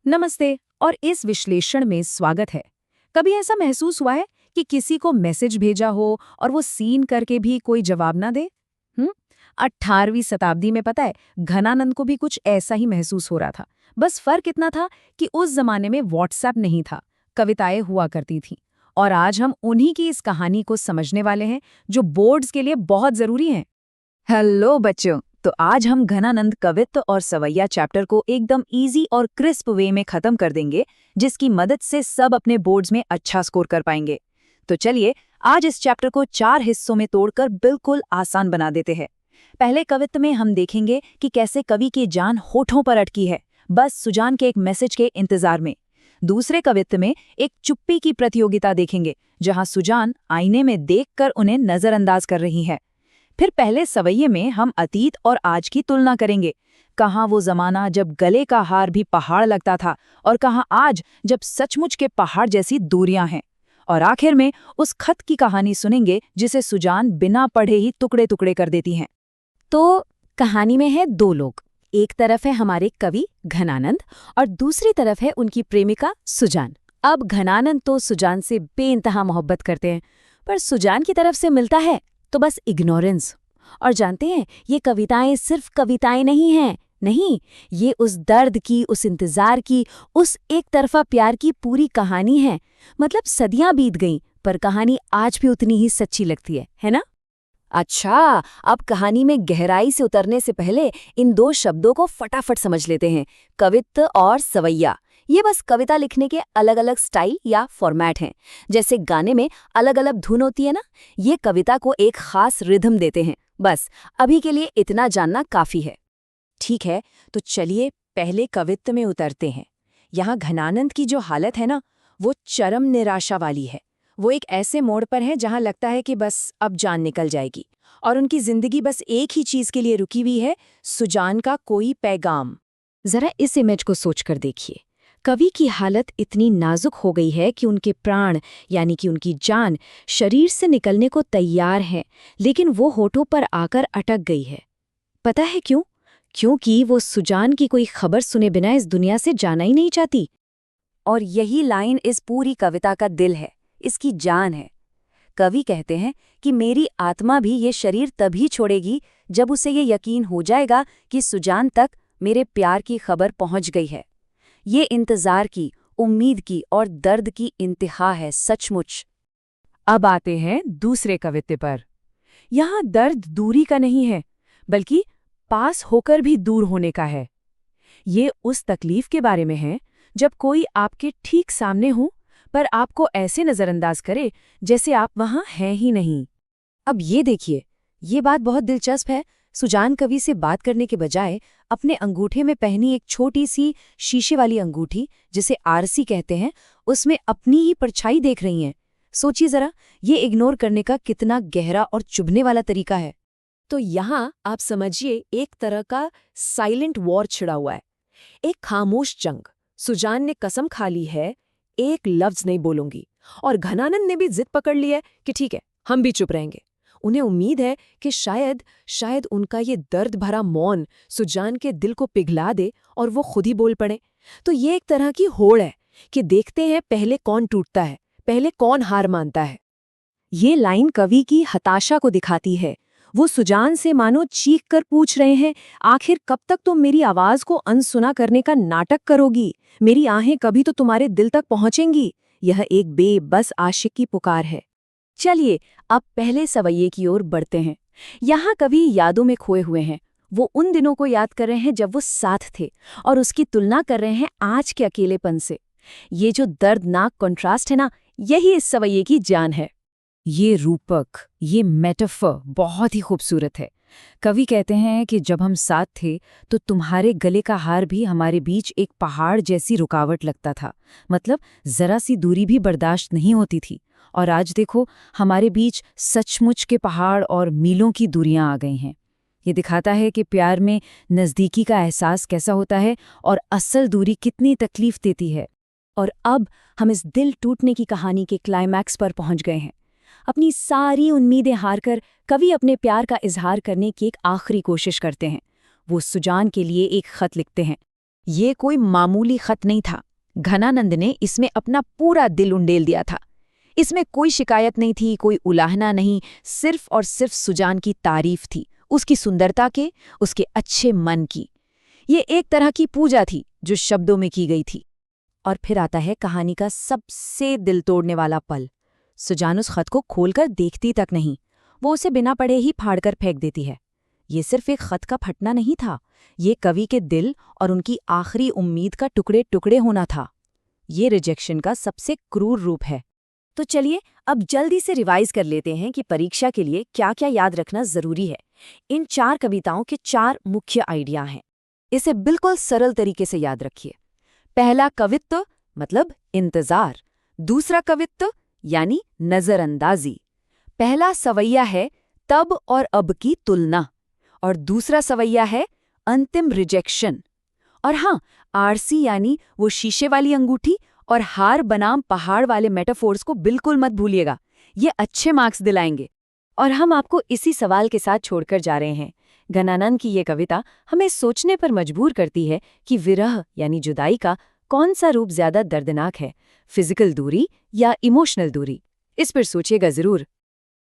नमस्ते और इस विश्लेषण में स्वागत है। कभी ऐसा महसूस हुआ है कि किसी को मैसेज भेजा हो और वो सीन करके भी कोई जवाब ना दे? 18वीं शताब्दी में पता है, घनानंद को भी कुछ ऐसा ही महसूस हो रहा था। बस फर्क इतना था कि उस जमाने में व्हाट्सएप नहीं था, कविताएं हुआ करती थीं। और आज हम उन्हीं की इस कहानी को समझने वाले हैं, जो बोर्ड्स के लिए बहुत जरूरी है। हेलो बच्चों। तो आज हम घनानंद कवित्त और सवैया चैप्टर को एकदम इजी और क्रिस्प वे में खत्म कर देंगे, जिसकी मदद से सब अपने बोर्ड्स में अच्छा स्कोर कर पाएंगे। तो चलिए आज इस चैप्टर को 4 हिस्सों में तोड़कर बिल्कुल आसान बना देते हैं। पहले कवित्त में हम देखेंगे कि कैसे कवि की जान होठों पर अटकी है, बस सुजान के एक मैसेज के इंतजार में। दूसरे कवित्त में एक चुप्पी की प्रतियोगिता देखेंगे, जहां सुजान आईने में देखकर उन्हें नजरअंदाज कर रही है। फिर पहले सवैये में हम अतीत और आज की तुलना करेंगे। कहाँ वो जमाना जब गले का हार भी पहाड़ लगता था और कहाँ आज जब सचमुच के पहाड़ जैसी दूरियां हैं। और आखिर में उस खत की कहानी सुनेंगे जिसे सुजान बिना पढ़े ही टुकड़े टुकड़े कर देती हैं। तो कहानी में है दो लोग। एक तरफ है हमारे कवि घनानंद और दूसरी तरफ है उनकी प्रेमिका सुजान। अब घनानंद तो सुजान से बेइंतहा मोहब्बत करते हैं, पर सुजान की तरफ से मिलता है तो बस इग्नोरेंस। और जानते हैं, ये कविताएं सिर्फ कविताएं नहीं हैं। नहीं, ये उस दर्द की, उस इंतजार की, उस एक तरफा प्यार की पूरी कहानी है। मतलब सदियां बीत गईं, पर कहानी आज भी उतनी ही सच्ची लगती है ना? अच्छा, अब कहानी में गहराई से उतरने से पहले इन दो शब्दों को फटाफट समझ लेते हैं, कवित्त और सवैया। ये बस कविता लिखने के अलग अलग स्टाइल या फॉर्मेट हैं। जैसे गाने में अलग अलग धुन होती है ना, ये कविता को एक खास रिदम देते हैं। बस अभी के लिए इतना जानना काफी है। ठीक है, तो चलिए पहले कवित्त में उतरते हैं। यहाँ घनानंद की जो हालत है ना, वो चरम निराशा वाली है। वो एक ऐसे मोड़ पर है जहाँ लगता है कि बस अब जान निकल जाएगी और उनकी जिंदगी बस एक ही चीज के लिए रुकी हुई है, सुजान का कोई पैगाम। जरा इस इमेज को सोचकर देखिए। कवि की हालत इतनी नाजुक हो गई है कि उनके प्राण यानी कि उनकी जान शरीर से निकलने को तैयार है, लेकिन वो होठों पर आकर अटक गई है। पता है क्यों? क्योंकि वो सुजान की कोई खबर सुने बिना इस दुनिया से जाना ही नहीं चाहती। और यही लाइन इस पूरी कविता का दिल है, इसकी जान है। कवि कहते हैं कि मेरी आत्मा भी ये शरीर तभी छोड़ेगी जब उसे ये यकीन हो जाएगा कि सुजान तक मेरे प्यार की खबर पहुंच गई है। ये इंतजार की, उम्मीद की और दर्द की इंतहा है सचमुच। अब आते हैं दूसरे कवित्त पर। यहाँ दर्द दूरी का नहीं है, बल्कि पास होकर भी दूर होने का है। ये उस तकलीफ के बारे में है जब कोई आपके ठीक सामने हो, पर आपको ऐसे नजरअंदाज करे जैसे आप वहां हैं ही नहीं। अब ये देखिए, ये बात बहुत दिलचस्प है। सुजान कवि से बात करने के बजाय अपने अंगूठे में पहनी एक छोटी सी शीशे वाली अंगूठी, जिसे आरसी कहते हैं, उसमें अपनी ही परछाई देख रही हैं। सोचिए जरा, ये इग्नोर करने का कितना गहरा और चुभने वाला तरीका है। तो यहाँ आप समझिए एक तरह का साइलेंट वॉर छिड़ा हुआ है, एक खामोश जंग। सुजान ने कसम खा ली है, एक लफ्ज नहीं बोलूंगी, और घनानंद ने भी जिद पकड़ ली है कि ठीक है, हम भी चुप रहेंगे। उन्हें उम्मीद है कि शायद उनका ये दर्द भरा मौन सुजान के दिल को पिघला दे और वो खुद ही बोल पड़े। तो ये एक तरह की होड़ है कि देखते हैं पहले कौन टूटता है, पहले कौन हार मानता है। ये लाइन कवि की हताशा को दिखाती है। वो सुजान से मानो चीख कर पूछ रहे हैं, आखिर कब तक तुम मेरी आवाज को अनसुना करने का नाटक करोगी? मेरी आहें कभी तो तुम्हारे दिल तक पहुंचेंगी। यह एक बेबस आशिक की पुकार है। चलिए अब पहले सवैये की ओर बढ़ते हैं। यहाँ कवि यादों में खोए हुए हैं। वो उन दिनों को याद कर रहे हैं जब वो साथ थे, और उसकी तुलना कर रहे हैं आज के अकेलेपन से। ये जो दर्दनाक कॉन्ट्रास्ट है ना, यही इस सवैये की जान है। ये रूपक, ये मेटाफर बहुत ही खूबसूरत है। कवि कहते हैं कि जब हम साथ थे तो तुम्हारे गले का हार भी हमारे बीच एक पहाड़ जैसी रुकावट लगता था। मतलब जरा सी दूरी भी बर्दाश्त नहीं होती थी। और आज देखो, हमारे बीच सचमुच के पहाड़ और मीलों की दूरियां आ गई हैं। ये दिखाता है कि प्यार में नज़दीकी का एहसास कैसा होता है और असल दूरी कितनी तकलीफ देती है। और अब हम इस दिल टूटने की कहानी के क्लाइमैक्स पर पहुंच गए हैं। अपनी सारी उम्मीदें हारकर कवि अपने प्यार का इजहार करने की एक आखिरी कोशिश करते हैं। वो सुजान के लिए एक खत लिखते हैं। ये कोई मामूली खत नहीं था। घनानंद ने इसमें अपना पूरा दिल उंडेल दिया था। इसमें कोई शिकायत नहीं थी, कोई उलाहना नहीं, सिर्फ और सिर्फ सुजान की तारीफ थी, उसकी सुंदरता के, उसके अच्छे मन की। ये एक तरह की पूजा थी जो शब्दों में की गई थी। और फिर आता है कहानी का सबसे दिल तोड़ने वाला पल। सुजान उस खत को खोलकर देखती तक नहीं, वो उसे बिना पढ़े ही फाड़कर फेंक देती है। ये सिर्फ एक खत का फटना नहीं था, ये कवि के दिल और उनकी आखिरी उम्मीद का टुकड़े टुकड़े होना था। ये रिजेक्शन का सबसे क्रूर रूप है। तो चलिए अब जल्दी से रिवाइज कर लेते हैं कि परीक्षा के लिए क्या क्या याद रखना जरूरी है। इन 4 कविताओं के 4 मुख्य आइडिया हैं। इसे बिल्कुल सरल तरीके से याद रखिए। पहला कवित्व मतलब इंतजार, दूसरा कवित्व यानी नजरअंदाजी। पहला सवैया है तब और अब की तुलना, और दूसरा सवैया है अंतिम रिजेक्शन। और हाँ, आरसी यानी वो शीशे वाली अंगूठी और हार बनाम पहाड़ वाले मेटाफोर्स को बिल्कुल मत भूलिएगा, ये अच्छे मार्क्स दिलाएंगे। और हम आपको इसी सवाल के साथ छोड़कर जा रहे हैं। घनानंद की ये कविता हमें सोचने पर मजबूर करती है कि विरह यानी जुदाई का कौन सा रूप ज्यादा दर्दनाक है, फिजिकल दूरी या इमोशनल दूरी। इस पर सोचिएगा जरूर।